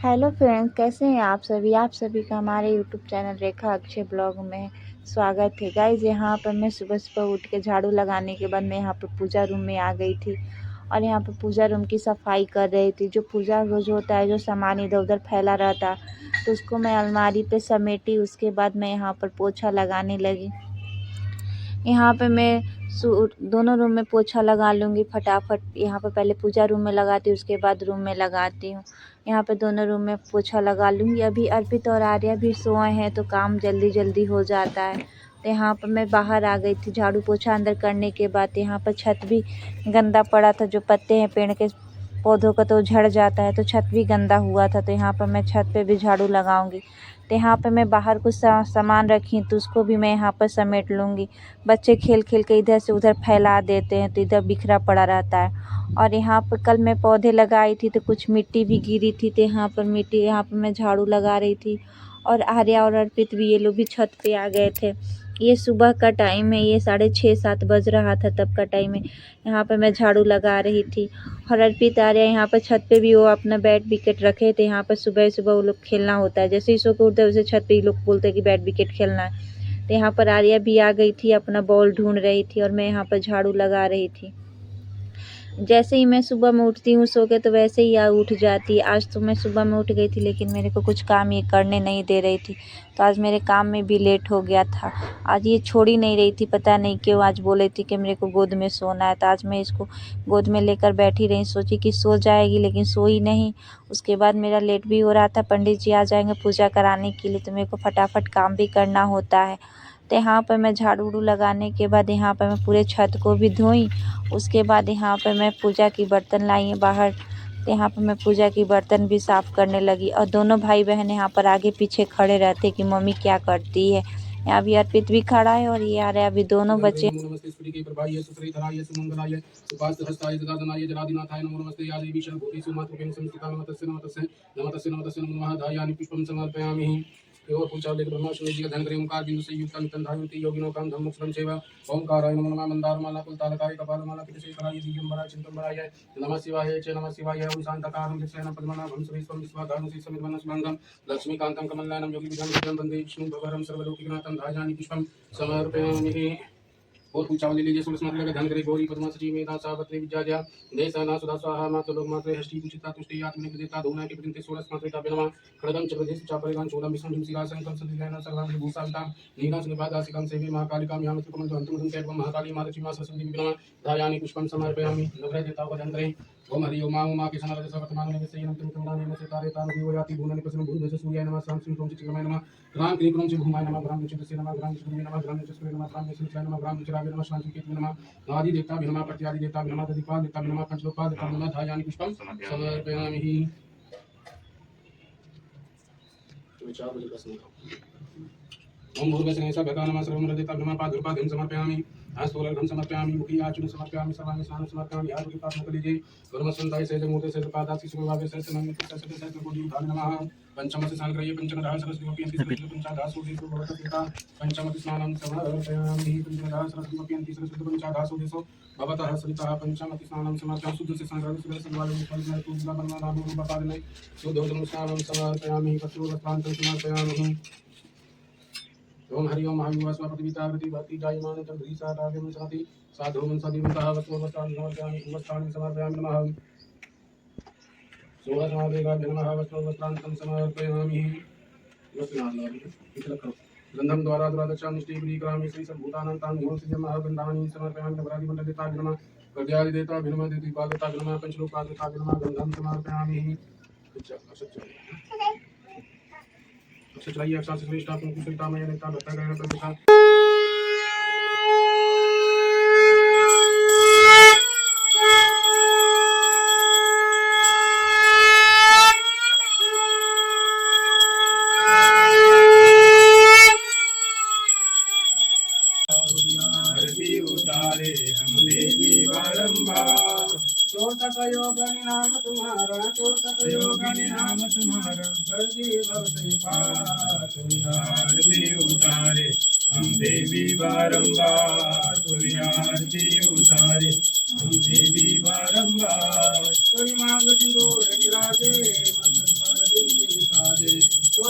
Hello friends, कैसे हैं आप सभी का हमारे यूट्यूब चैनल रेखा अक्षय ब्लॉग में स्वागत है। गाइज, यहाँ पर मैं सुबह सुबह उठ के झाड़ू लगाने के बाद मैं यहाँ पर पूजा रूम में आ गई थी और यहाँ पर पूजा रूम की सफाई कर रही थी। जो पूजा रोज होता है, जो सामान इधर उधर फैला रहता, तो उसको मैं अलमारी पे समेटी। उसके बाद मैं यहाँ पर पोछा लगाने लगी। यहाँ पे मैं दोनों रूम में पोछा लगा लूँगी फटाफट। यहाँ पर पहले पूजा रूम में लगाती हूँ, उसके बाद रूम में लगाती हूँ। यहाँ पे दोनों रूम में पोछा लगा लूँगी। अभी अर्पित और आर्या भी सोए हैं तो काम जल्दी जल्दी हो जाता है। तो यहाँ पर मैं बाहर आ गई थी झाड़ू पोछा अंदर करने के बाद। यहाँ पर छत भी गंदा पड़ा था, जो पत्ते हैं पेड़ के पौधों का तो झड़ जाता है, तो छत भी गंदा हुआ था। तो यहाँ पर मैं छत पे भी झाड़ू लगाऊंगी। तो यहाँ पे मैं बाहर कुछ सामान रखी तो उसको भी मैं यहाँ पर समेट लूँगी। बच्चे खेल खेल के इधर से उधर फैला देते हैं तो इधर बिखरा पड़ा रहता है। और यहाँ पर कल मैं पौधे लगाई थी तो कुछ मिट्टी भी गिरी थी, तो यहाँ पर मैं झाड़ू लगा रही थी। और आर्या और अर्पित भी, ये लोग भी छत पे आ गए थे। ये सुबह का टाइम है, ये 6:30-7 बज रहा था तब का टाइम है। यहाँ पर मैं झाड़ू लगा रही थी और अर्पित आर्या यहाँ पर छत पे भी वो अपना बैट विकेट रखे थे। यहाँ पर सुबह सुबह वो लोग खेलना होता है, जैसे ही सो के उठते वैसे छत पे ही लोग बोलते हैं कि बैट विकेट खेलना है। तो यहाँ पर आर्या भी आ गई थी, अपना बॉल ढूंढ रही थी और मैं यहाँ पर झाड़ू लगा रही थी। जैसे ही मैं सुबह में उठती हूँ सो के, तो वैसे ही उठ जाती है। आज तो मैं सुबह में उठ गई थी लेकिन मेरे को कुछ काम ये करने नहीं दे रही थी, तो आज मेरे काम में भी लेट हो गया था। आज ये छोड़ ही नहीं रही थी, पता नहीं क्यों। आज बोले थी कि मेरे को गोद में सोना है, तो आज मैं इसको गोद में लेकर बैठी रही। सोची कि सो जाएगी लेकिन सोई नहीं। उसके बाद मेरा लेट भी हो रहा था, पंडित जी आ जाएंगे पूजा कराने के लिए, तो मेरे को फटाफट काम भी करना होता है। तो यहाँ पर मैं झाड़ू उड़ू लगाने के बाद यहाँ पर मैं पूरे छत को भी धोई। उसके बाद यहाँ पर मैं पूजा की बर्तन लाई है बाहर, तो यहाँ पर मैं पूजा की बर्तन भी साफ़ करने लगी। और दोनों भाई बहन यहाँ पर आगे पीछे खड़े रहते कि मम्मी क्या करती है। यहाँ भी अर्पित भी खड़ा है और ये आ रहा है, अभी दोनों बच्चे। और पूजा लेकर ब्रह्मा विष्णु जी का ध्यान करें। ओंकार बिंदु से युक्त नितन धायन्ति योगिनो काम धम्मो सुरं सेवा। ओंकाराय नमो नमः मंदारमाला कुलतालकाय कपालमाला कितशेखराय दिव्यंबराय चिंतंबराय नमः शिवाय च नमः शिवाय। ओम शांताकारं दिशयनं पद्मनाभं सुरेश्वरं विश्वाधारं श्रीसमितवनं शुभंगं लक्ष्मीकान्तं कमलनयनं योगिविद्यां वन्दे विष्णुं भवरं सर्वलोकनाथं ध्यायामि पुष्पं समर्पयामि। और पूजा वाली लीजिए सुरस मात्रा का ध्यान करें। गौरी पद्मा सची मेधा सावत्री विद्या देशना सुधा स्वाहा मातु लोक मात्रे हष्टि पूजिता तुष्टि आत्मनिक देवता धूना के प्रतिते सुरस मात्रे का बिनमा खड़गम चक्रधेश चापरिगान चूड़म विष्णु सिंहासन कम सदिनयन सर्वांग भूषालतां नीलां सुनिपादासिकां सेवे महाकालिकां याम त्रिकमल अंतुमदं कैर्वं महाकाली मातृ मां सरस्वती बिनमा धायानि पुष्पं समर्पयामि। नवग्रह देवताओं का ध्यान करें। ओम हरि ओम उमा के सनरज सर्वतमानने विषयनं त्रिकमलाने से तारेतान देवयाति भूननि पसनं भूननि सूर्याय नमः शां श्रीं ॐ चित्रमय नमः ग्राम क्रीं क्रों च भूमाय नमः ग्राम चित्रस्य नमः ग्राम चित्रमय नमः ग्राम चित्रस्य नमः ग्राम चित्रस्य नमः ग्राम चित्राय नमः शांति केतु नमः आदि देवता नमः प्रत्यादि देवता नमः दधिपाल देवता नमः पंचलोकपाल देवता नमः धायानि पुष्पं समर्पयामि। ओम भूर्भुवस्सुः भगवान् सर्वं देवता नमः पादुर्पादं समर्पयामि। आस्तोलर्घं समर्पयामि मुखी आचूर्णं समर्पयामि सर्वाणि स्नानं समर्पयामि। आरोग्य प्राप्त कलिजे कर्मसंताय सहजमूर्ते सहजपादासि सुभावे सहजनमिति सहजकोटि धाम नमः। पंचमति स्नानग्रह्य पंचमदाः सरस्वतीमपि सरस्वतीपञ्चादः सूर्येषु भवतः पंचमति स्नानं समर्पयामि। पंचमदाः सरस्वतीमपि सरस्वतीपञ्चादः सूर्येषु भवतः सरितः पंचमति स्नानं समर्पयामि। शुद्ध से स्नानग्रह्य सुरसंवाले फलने पूजा बनवानामि रूपपादने शुद्धोदनं स्नानं समर्पयामि। पशुवस्त्रान्तं समर्पयामि। ओम हरि ओम महायुवा स्वपतिवितावृति भक्ति जायमान चंद्री सारागम सति साधु मन सदिवतः वस्त्रवस्त्राणि समर्पयामि। वस्त्राणि समर्पयामि नमः। सोलसमादेगा नमः वस्त्रवस्त्राणि समर्पयामि। गंधम द्वारा द्वादशां निष्ठीकृतामि श्री सर्वभूतानां तां निहोंसियमः गन्धानि समर्पयामि। नवरादि मंडलिता नमः कल्याणि देवता नमः देवी पादता नमः पंचलोका देवता नमः गंधम समर्पयामि। चलाइए अक्षर से श्रेष्ठ आपको कुशलता में नेता भक्ता ग्रहण प्रतिष्ठा। उतारे हम देवी बारंबार चोटक योगनि नाम तुम्हारा चोटक योगनि नाम तुम्हारा हृदय भवते पार आरती उतारे हम देवी बारंबार आरती उतारे हम देवी बारंबार मांग सिंदूर विराजे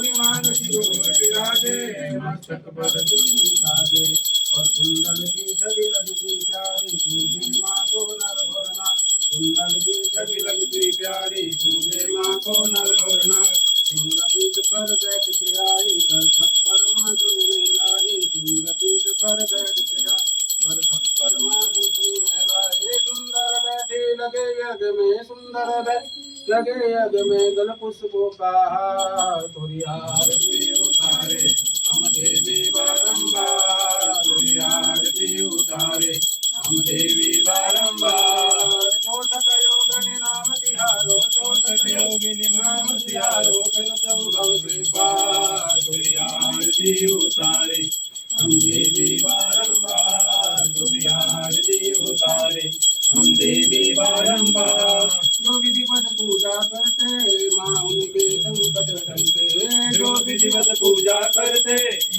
परिमाण सिरोर विराजे, मस्तक पर दुर्नि साजे, और कुंडल की छवि लगती प्यारी, पूजे माँ को नर और नारी। कुंडल की छवि लगती प्यारी, पूजे माँ को नर और नारी। सिंहपीठ पर बैठ के आई, कर थप्पड़ माँ में लाई। सिंहपीठ पर बैठ के आई, कर थप्पड़ माँ में लाई। सुंदर बैठे लगे यज्ञ में, सुंदर बैठे लगे यज्ञ में, गल पुष्पों का हार। तुरी आरती उतारे हम देवी बारंबार, तुरी आरती उतारे हम देवी बारंबार। चौसठ योगिनी नाम तिहारो, चौसठ योगिनी नाम तिहारो, करत भव से पार। तुरी आरती उतारे हम देवी बारंबार, तुरी आरती उतारे हम देवी बारंबार। जो विधिवत पूजा करते माँ उनके संकट हरते, जो विधिवत पूजा करते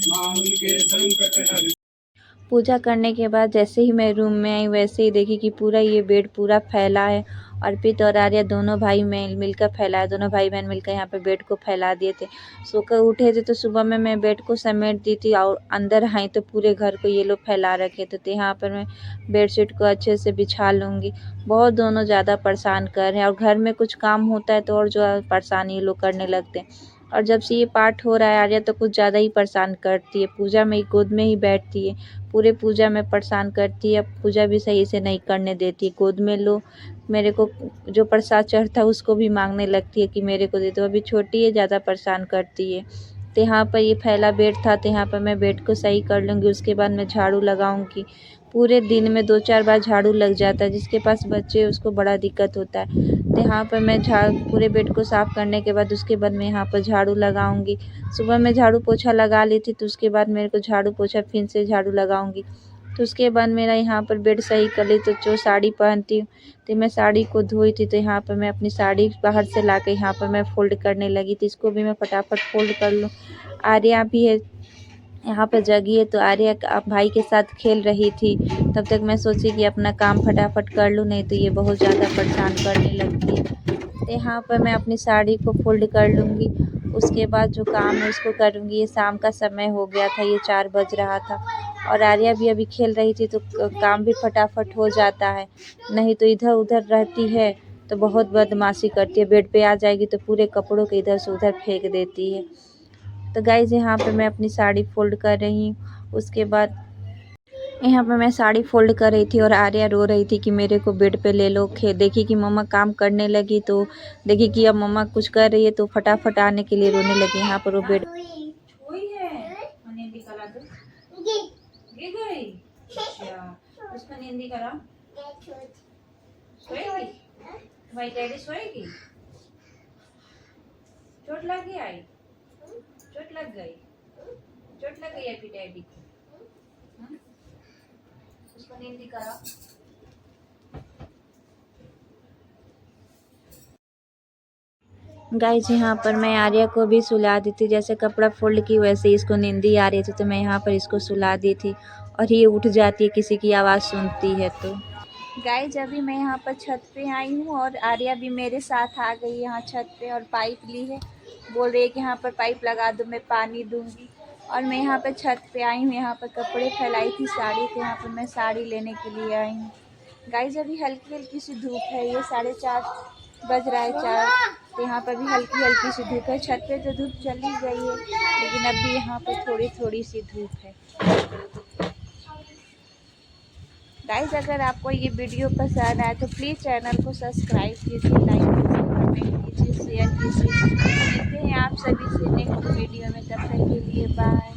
माँ उनके संकट हरते। पूजा करने के बाद जैसे ही मैं रूम में आई वैसे ही देखी कि पूरा ये बेड पूरा फैला है। अर्पित और आर्या दोनों भाई मिलकर फैलाए, दोनों भाई बहन मिलकर यहाँ पे बेड को फैला दिए थे। सोकर उठे थे तो सुबह में मैं बेड को समेट दी थी और अंदर आई तो पूरे घर को ये लोग फैला रखे थे। तो यहाँ पर मैं बेडशीट को अच्छे से बिछा लूँगी। बहुत दोनों ज़्यादा परेशान कर रहे हैं और घर में कुछ काम होता है तो और जो परेशानी ये लोग करने लगते हैं। और जब से ये पाठ हो रहा है आर्या तो कुछ ज़्यादा ही परेशान करती है। पूजा में गोद में ही बैठती है, पूरे पूजा में परेशान करती है। पूजा भी सही से नहीं करने देती, गोद में लो, मेरे को जो प्रसाद चढ़ता है उसको भी मांगने लगती है कि मेरे को दे दो। अभी छोटी है, ज़्यादा परेशान करती है। तो यहाँ पर ये फैला बेड था तो यहाँ पर मैं बेड को सही कर लूँगी। उसके बाद मैं झाड़ू लगाऊँगी। पूरे दिन में 2-4 बार झाड़ू लग जाता है, जिसके पास बच्चे हैं उसको बड़ा दिक्कत होता है। तो यहाँ पर मैं पूरे बेड को साफ़ करने के बाद उसके बाद मैं यहाँ पर झाड़ू लगाऊंगी। सुबह में झाड़ू पोछा लगा ली थी तो उसके बाद मेरे को झाड़ू पोछा फिर से झाड़ू लगाऊंगी। तो उसके बाद मेरा यहाँ पर बेड सही कर ली। तो जो साड़ी पहनती हूँ तो मैं साड़ी को धोई थी, तो यहाँ पर मैं अपनी साड़ी बाहर से ला के यहाँ पर मैं फ़ोल्ड करने लगी थी। इसको भी मैं फटाफट फ़ोल्ड कर लूँ। आर्या भी है यहाँ पर जगी है तो आर्या भाई के साथ खेल रही थी। तब तक मैं सोची कि अपना काम फटाफट कर लूँ, नहीं तो ये बहुत ज़्यादा परेशान करने लगती है। तो यहाँ पर मैं अपनी साड़ी को फ़ोल्ड कर लूँगी। उसके बाद जो काम है उसको करूँगी। ये शाम का समय हो गया था, ये 4 बज रहा था और आर्या भी अभी खेल रही थी तो काम भी फटाफट हो जाता है। नहीं तो इधर उधर रहती है तो बहुत बदमाशी करती है। बेड पे आ जाएगी तो पूरे कपड़ों को इधर से उधर फेंक देती है। तो गाइज़ यहाँ पे मैं अपनी साड़ी फ़ोल्ड कर रही हूँ। उसके बाद यहाँ पे मैं साड़ी फ़ोल्ड कर रही थी और आर्या रो रही थी कि मेरे को बेड पे ले लो। देखी कि मम्मा काम करने लगी तो देखी कि अब मम्मा कुछ कर रही है तो फटाफट आने के लिए रोने लगी। यहाँ पर वो बेड चोट लग गई, आई चोट लग गई, चोट लग गई आपकी डैडी को। उसको नींद करा। गाइज यहाँ पर मैं आर्या को भी सुला दी थी। जैसे कपड़ा फोल्ड की वैसे इसको नींदी आ रही थी तो मैं यहाँ पर इसको सुला दी थी और ये उठ जाती है किसी की आवाज़ सुनती है तो। गाइज अभी मैं यहाँ पर छत पे आई हूँ और आर्या भी मेरे साथ आ गई यहाँ छत पे और पाइप ली है। बोल रही है कि यहाँ पर पाइप लगा दो, मैं पानी दूँगी। और मैं यहाँ पर छत पे आई हूँ, यहाँ पर कपड़े फैलाई थी साड़ी, तो यहाँ पर मैं साड़ी लेने के लिए आई हूँ। गाइज अभी हल्की हल्की सी धूप है, ये 4:30 बज रहा है 4, तो यहाँ पर भी हल्की हल्की सी धूप है। छत पे तो धूप चली गई है लेकिन अभी यहाँ पर थोड़ी थोड़ी सी धूप है। गाइज अगर आपको ये वीडियो पसंद आए तो प्लीज़ चैनल को सब्सक्राइब कीजिए, लाइक कीजिए, कमेंट कीजिए, शेयर कीजिए। मिलते हैं आप सभी से नेक्स्ट वीडियो में, तब तक के लिए बाय।